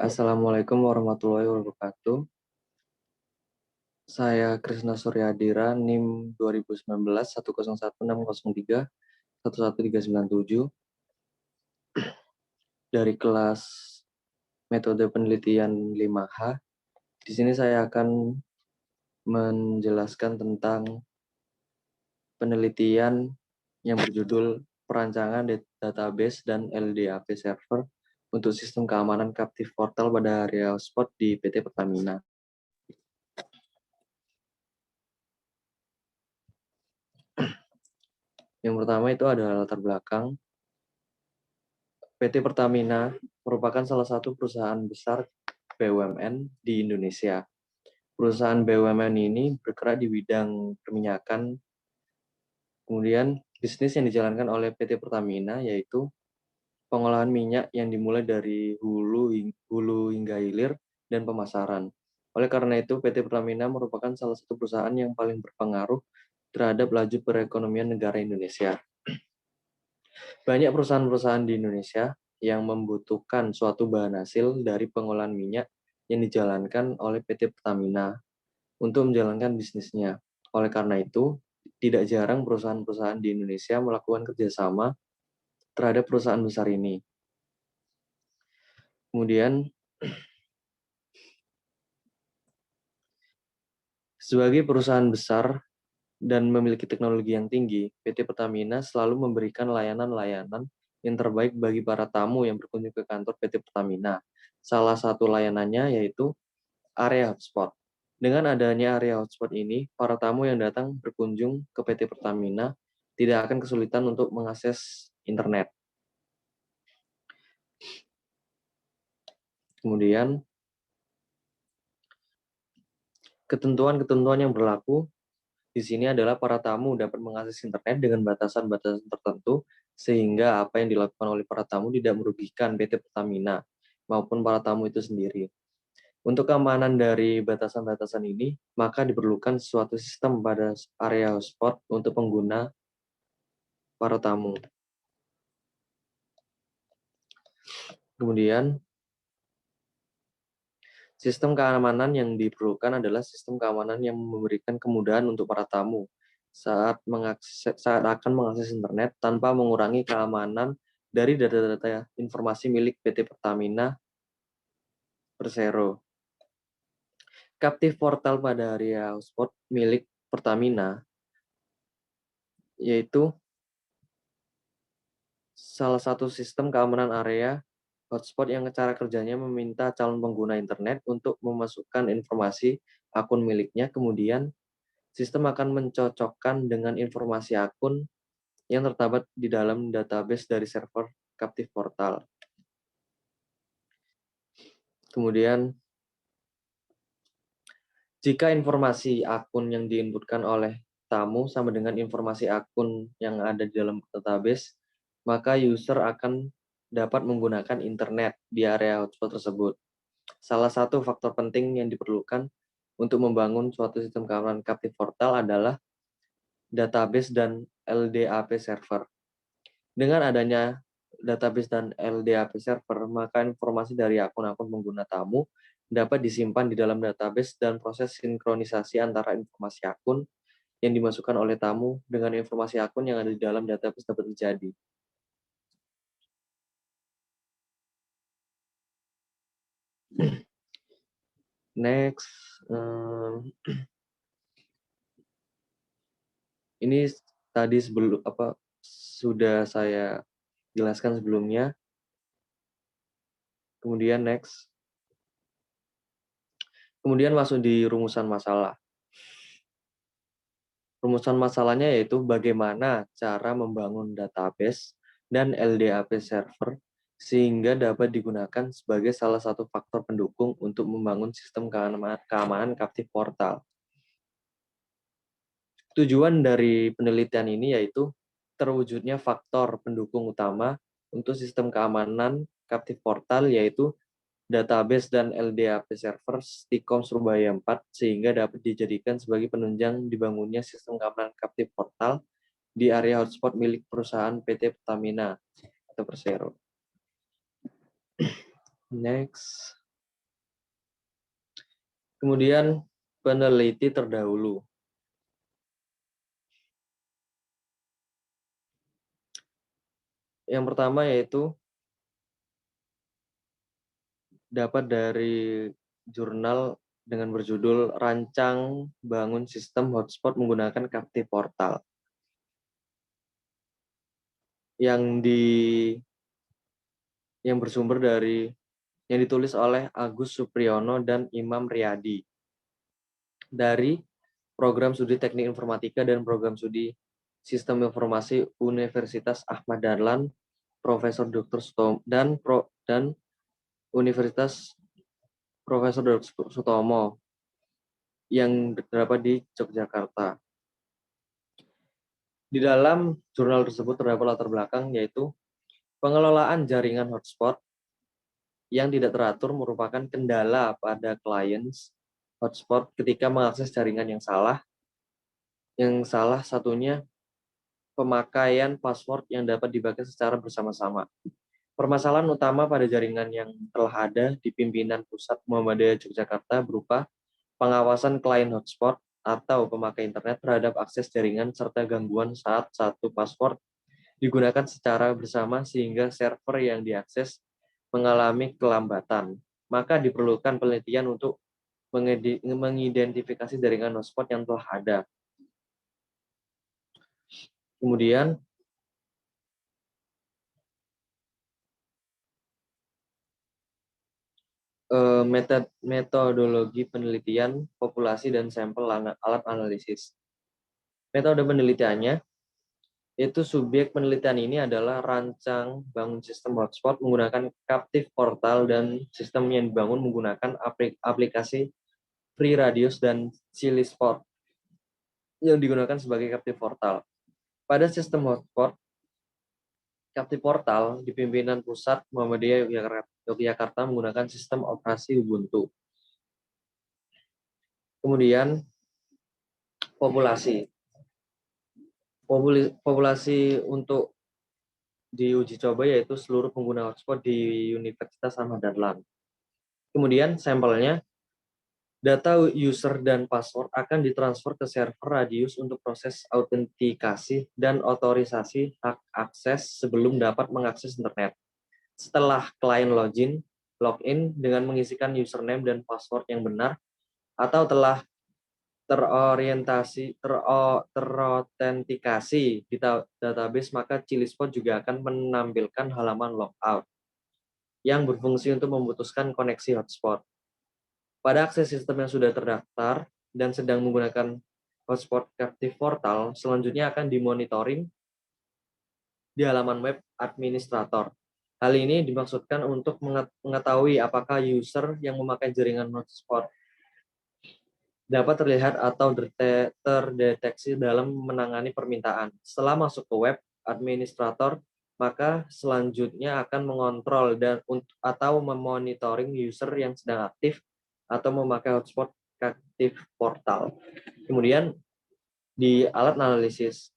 Assalamualaikum warahmatullahi wabarakatuh. Saya Krisna Suryadira, NIM 2019 101603113 11397 dari kelas metode penelitian 5H. Di sini saya akan menjelaskan tentang penelitian yang berjudul Perancangan Database dan LDAP Server untuk Sistem Keamanan Captive Portal pada area hotspot di PT Pertamina. Yang pertama itu adalah latar belakang. PT Pertamina merupakan salah satu perusahaan besar BUMN di Indonesia. Perusahaan BUMN ini bergerak di bidang perminyakan. Kemudian bisnis yang dijalankan oleh PT Pertamina yaitu pengolahan minyak yang dimulai dari hulu hingga hilir dan pemasaran. Oleh karena itu, PT Pertamina merupakan salah satu perusahaan yang paling berpengaruh terhadap laju perekonomian negara Indonesia. Banyak perusahaan-perusahaan di Indonesia yang membutuhkan suatu bahan hasil dari pengolahan minyak yang dijalankan oleh PT Pertamina untuk menjalankan bisnisnya. Oleh karena itu, tidak jarang perusahaan-perusahaan di Indonesia melakukan kerjasama terhadap perusahaan besar ini. Kemudian, sebagai perusahaan besar dan memiliki teknologi yang tinggi, PT Pertamina selalu memberikan layanan-layanan yang terbaik bagi para tamu yang berkunjung ke kantor PT Pertamina. Salah satu layanannya yaitu area hotspot. Dengan adanya area hotspot ini, para tamu yang datang berkunjung ke PT Pertamina tidak akan kesulitan untuk mengakses internet. Kemudian, ketentuan-ketentuan yang berlaku di sini adalah para tamu dapat mengakses internet dengan batasan-batasan tertentu, sehingga apa yang dilakukan oleh para tamu tidak merugikan PT Pertamina maupun para tamu itu sendiri. Untuk keamanan dari batasan-batasan ini, maka diperlukan suatu sistem pada area hotspot untuk pengguna para tamu. Kemudian, sistem keamanan yang diperlukan adalah sistem keamanan yang memberikan kemudahan untuk para tamu saat akan mengakses internet tanpa mengurangi keamanan dari data-data informasi milik PT Pertamina Persero. Captive Portal pada area hotspot milik Pertamina yaitu salah satu sistem keamanan area hotspot yang cara kerjanya meminta calon pengguna internet untuk memasukkan informasi akun miliknya, kemudian sistem akan mencocokkan dengan informasi akun yang terdapat di dalam database dari server Captive Portal. Kemudian, jika informasi akun yang diinputkan oleh tamu sama dengan informasi akun yang ada di dalam database, maka user akan dapat menggunakan internet di area hotspot tersebut. Salah satu faktor penting yang diperlukan untuk membangun suatu sistem keamanan Captive Portal adalah database dan LDAP server. Dengan adanya database dan LDAP server, maka informasi dari akun-akun pengguna tamu dapat disimpan di dalam database dan proses sinkronisasi antara informasi akun yang dimasukkan oleh tamu dengan informasi akun yang ada di dalam database dapat terjadi. Next, ini tadi sudah saya jelaskan sebelumnya. Kemudian next. Kemudian masuk di rumusan masalah. Rumusan masalahnya yaitu bagaimana cara membangun database dan LDAP server sehingga dapat digunakan sebagai salah satu faktor pendukung untuk membangun sistem keamanan Captive Portal. Tujuan dari penelitian ini yaitu terwujudnya faktor pendukung utama untuk sistem keamanan Captive Portal yaitu database dan LDAP server Stikom Surabaya 4 sehingga dapat dijadikan sebagai penunjang dibangunnya sistem keamanan Captive Portal di area hotspot milik perusahaan PT Pertamina atau Persero. Next. Kemudian peneliti terdahulu. Yang pertama yaitu dapat dari jurnal dengan berjudul Rancang Bangun Sistem Hotspot Menggunakan Captive Portal yang bersumber dari yang ditulis oleh Agus Supriyono dan Imam Riyadi dari Program Studi Teknik Informatika dan Program Studi Sistem Informasi Universitas Ahmad Dahlan, Profesor Dr. dan Universitas Profesor Dr. Sutomo yang terdapat di Yogyakarta. Di dalam jurnal tersebut terdapat latar belakang yaitu pengelolaan jaringan hotspot yang tidak teratur merupakan kendala pada klien hotspot ketika mengakses jaringan yang salah. Yang salah satunya pemakaian password yang dapat dipakai secara bersama-sama. Permasalahan utama pada jaringan yang telah ada di pimpinan pusat Muhammadiyah Yogyakarta berupa pengawasan klien hotspot atau pemakai internet terhadap akses jaringan serta gangguan saat satu password digunakan secara bersama sehingga server yang diakses mengalami kelambatan. Maka diperlukan penelitian untuk mengidentifikasi jaringan hotspot yang telah ada. Kemudian metodologi penelitian populasi dan sampel alat analisis. Metode penelitiannya itu subjek penelitian ini adalah rancang bangun sistem hotspot menggunakan captive portal dan sistem yang dibangun menggunakan aplikasi FreeRadius dan Chilisport yang digunakan sebagai captive portal. Pada sistem hotspot, captive portal di pimpinan pusat Muhammadiyah Yogyakarta menggunakan sistem operasi Ubuntu. Kemudian populasi. Populasi untuk diuji coba yaitu seluruh pengguna hotspot di Universitas Ahmad Dahlan. Kemudian sampelnya, data user dan password akan ditransfer ke server Radius untuk proses autentikasi dan otorisasi hak akses sebelum dapat mengakses internet. Setelah klien login dengan mengisikan username dan password yang benar, atau telah terautentikasi di database, maka Chilispot juga akan menampilkan halaman logout yang berfungsi untuk memutuskan koneksi hotspot. Pada akses sistem yang sudah terdaftar dan sedang menggunakan hotspot captive portal, selanjutnya akan dimonitoring di halaman web administrator. Hal ini dimaksudkan untuk mengetahui apakah user yang memakai jaringan hotspot dapat terlihat atau terdeteksi dalam menangani permintaan. Setelah masuk ke web administrator, maka selanjutnya akan mengontrol atau memonitoring user yang sedang aktif atau memakai hotspot captive portal. Kemudian di alat analisis,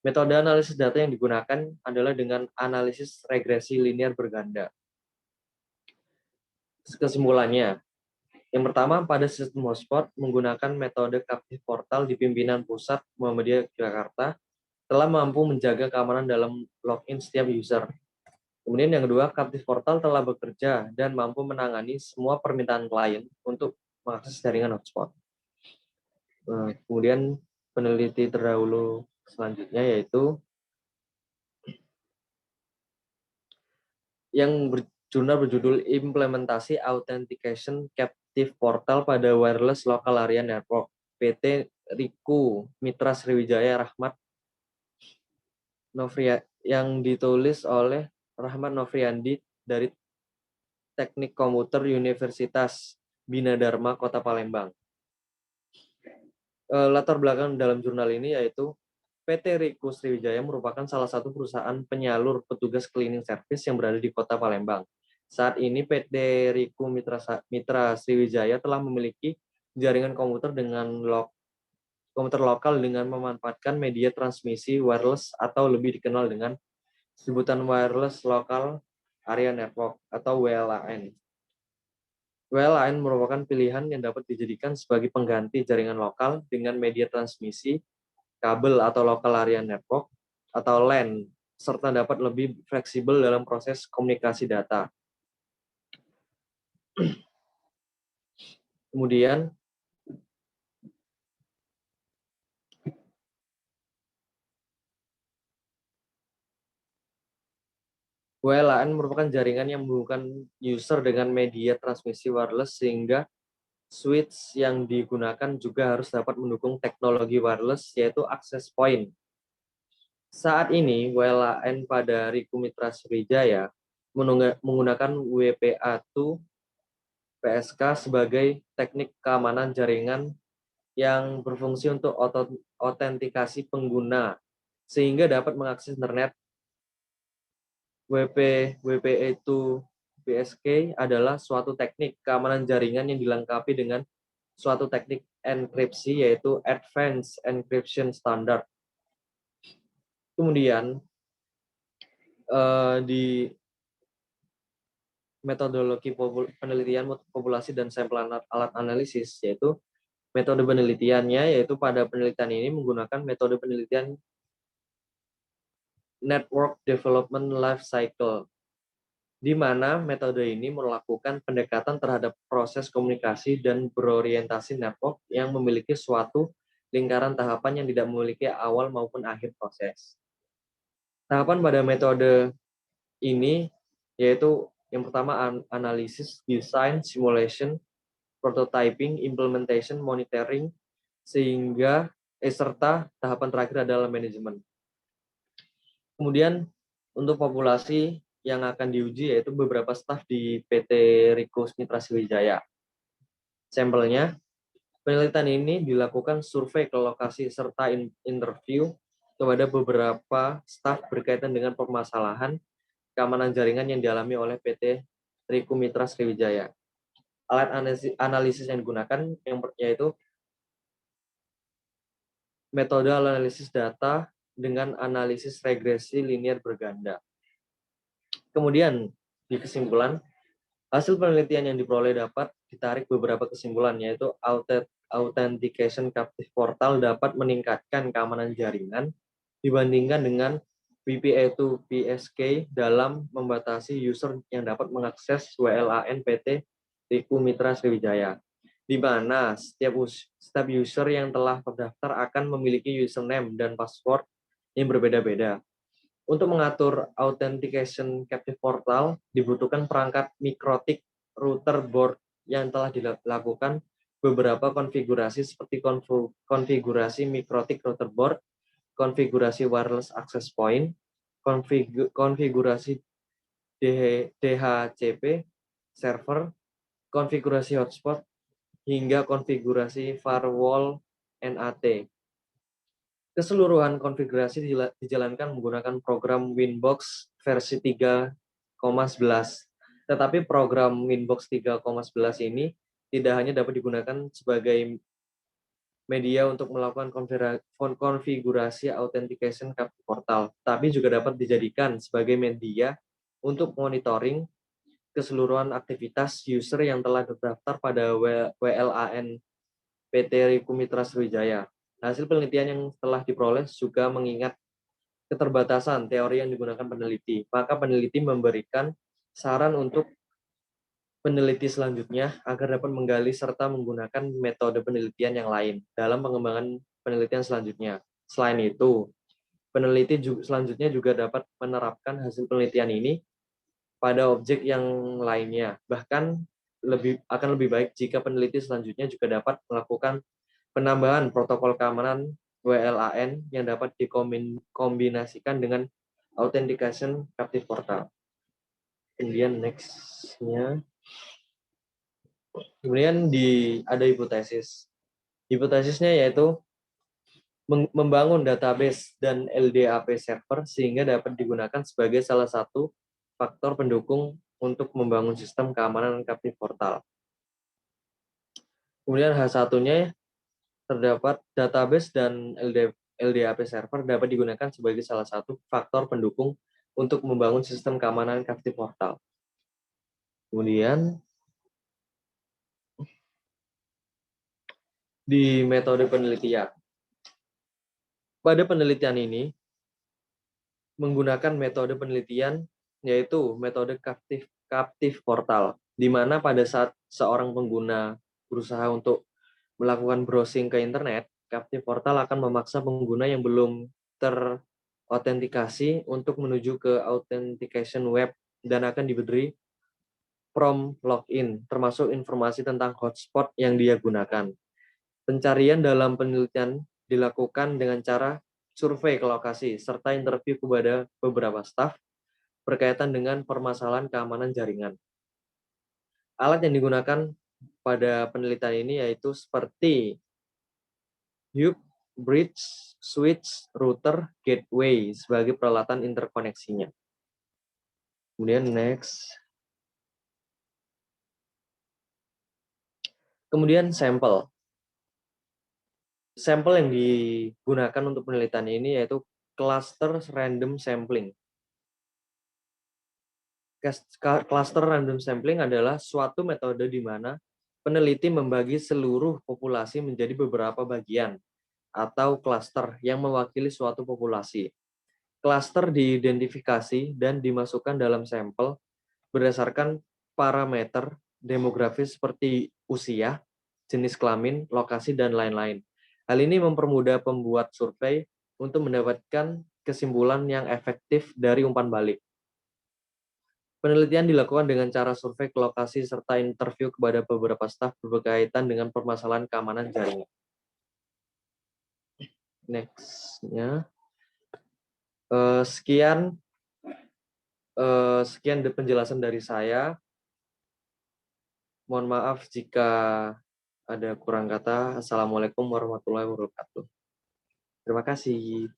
metode analisis data yang digunakan adalah dengan analisis regresi linear berganda. Kesimpulannya, yang pertama, pada sistem hotspot menggunakan metode captive portal di pimpinan pusat Muhammadiyah Jakarta telah mampu menjaga keamanan dalam login setiap user. Kemudian yang kedua, captive portal telah bekerja dan mampu menangani semua permintaan klien untuk mengakses jaringan hotspot. Kemudian peneliti terdahulu selanjutnya yaitu yang jurnal berjudul Implementasi Authentication Captive Portal pada Wireless Local Area Network, PT Riku Mitra Sriwijaya Rahmat yang ditulis oleh Rahmat Novriandi dari Teknik Komputer Universitas Bina Dharma Kota Palembang. Latar belakang dalam jurnal ini yaitu PT Riku Sriwijaya merupakan salah satu perusahaan penyalur petugas cleaning service yang berada di Kota Palembang. Saat ini PT Riku Mitra Sriwijaya telah memiliki jaringan komputer lokal dengan memanfaatkan media transmisi wireless atau lebih dikenal dengan sebutan Wireless Local Area Network atau WLAN. WLAN merupakan pilihan yang dapat dijadikan sebagai pengganti jaringan lokal dengan media transmisi, kabel atau local area network, atau LAN, serta dapat lebih fleksibel dalam proses komunikasi data. Kemudian, WLAN merupakan jaringan yang menghubungkan user dengan media transmisi wireless sehingga switch yang digunakan juga harus dapat mendukung teknologi wireless, yaitu access point. Saat ini, WLAN pada Riku Mitra Sriwijaya menggunakan WPA2 PSK sebagai teknik keamanan jaringan yang berfungsi untuk autentikasi pengguna, sehingga dapat mengakses internet. WPA2 PSK adalah suatu teknik keamanan jaringan yang dilengkapi dengan suatu teknik enkripsi, yaitu Advanced Encryption Standard. Kemudian, di metodologi penelitian populasi dan sampel alat analisis, yaitu metode penelitiannya, yaitu pada penelitian ini menggunakan metode penelitian Network Development Life Cycle, di mana metode ini melakukan pendekatan terhadap proses komunikasi dan berorientasi network yang memiliki suatu lingkaran tahapan yang tidak memiliki awal maupun akhir proses. Tahapan pada metode ini yaitu yang pertama analisis, design, simulation, prototyping, implementation, monitoring, serta tahapan terakhir adalah manajemen. Kemudian untuk populasi yang akan diuji yaitu beberapa staf di PT Riku Mitra Sriwijaya. Sampelnya, penelitian ini dilakukan survei ke lokasi serta interview kepada beberapa staf berkaitan dengan permasalahan keamanan jaringan yang dialami oleh PT Riku Mitra Sriwijaya. Alat analisis yang digunakan yaitu metode analisis data dengan analisis regresi linier berganda. Kemudian, di kesimpulan, hasil penelitian yang diperoleh dapat ditarik beberapa kesimpulan, yaitu Authentication Captive Portal dapat meningkatkan keamanan jaringan dibandingkan dengan WPA2 PSK dalam membatasi user yang dapat mengakses WLAN PT Riku Mitra Sriwijaya, di mana setiap user yang telah terdaftar akan memiliki username dan password yang berbeda-beda. Untuk mengatur Authentication Captive Portal, dibutuhkan perangkat mikrotik router board yang telah dilakukan beberapa konfigurasi seperti konfigurasi mikrotik router board, konfigurasi wireless access point, konfigurasi DHCP server, konfigurasi hotspot, hingga konfigurasi firewall NAT. Keseluruhan konfigurasi dijalankan menggunakan program Winbox versi 3,11. Tetapi program Winbox 3,11 ini tidak hanya dapat digunakan sebagai media untuk melakukan konfigurasi Authentication Captive Portal, tapi juga dapat dijadikan sebagai media untuk monitoring keseluruhan aktivitas user yang telah terdaftar pada WLAN PT Riku Mitra Sriwijaya. Hasil penelitian yang telah diperoleh juga mengingat keterbatasan teori yang digunakan peneliti. Maka peneliti memberikan saran untuk peneliti selanjutnya agar dapat menggali serta menggunakan metode penelitian yang lain dalam pengembangan penelitian selanjutnya. Selain itu, peneliti selanjutnya juga dapat menerapkan hasil penelitian ini pada objek yang lainnya. Bahkan akan lebih baik jika peneliti selanjutnya juga dapat melakukan penambahan protokol keamanan WLAN yang dapat dikombinasikan dengan Authentication Captive Portal. Kemudian next-nya. Kemudian ada hipotesis. Hipotesisnya yaitu membangun database dan LDAP server sehingga dapat digunakan sebagai salah satu faktor pendukung untuk membangun sistem keamanan Captive Portal. Kemudian H1-nya terdapat database dan LDAP server dapat digunakan sebagai salah satu faktor pendukung untuk membangun sistem keamanan Captive Portal. Kemudian di metode penelitian. Pada penelitian ini menggunakan metode penelitian yaitu metode captive portal, di mana pada saat seorang pengguna berusaha untuk melakukan browsing ke internet, captive portal akan memaksa pengguna yang belum terautentikasi untuk menuju ke authentication web dan akan diberi prompt login, termasuk informasi tentang hotspot yang dia gunakan. Pencarian dalam penelitian dilakukan dengan cara survei ke lokasi, serta interview kepada beberapa staf berkaitan dengan permasalahan keamanan jaringan. Alat yang digunakan pada penelitian ini yaitu seperti hub, bridge, switch, router, gateway sebagai peralatan interkoneksinya. Kemudian next. Kemudian sampel. Sampel yang digunakan untuk penelitian ini yaitu cluster random sampling. Cluster random sampling adalah suatu metode di mana peneliti membagi seluruh populasi menjadi beberapa bagian atau cluster yang mewakili suatu populasi. Cluster diidentifikasi dan dimasukkan dalam sampel berdasarkan parameter demografis seperti usia, jenis kelamin, lokasi, dan lain-lain. Hal ini mempermudah pembuat survei untuk mendapatkan kesimpulan yang efektif dari umpan balik. Penelitian dilakukan dengan cara survei ke lokasi serta interview kepada beberapa staf berkaitan dengan permasalahan keamanan jaringan. Next-nya. Sekian penjelasan dari saya. Mohon maaf jika ada kurang kata. Assalamualaikum warahmatullahi wabarakatuh. Terima kasih.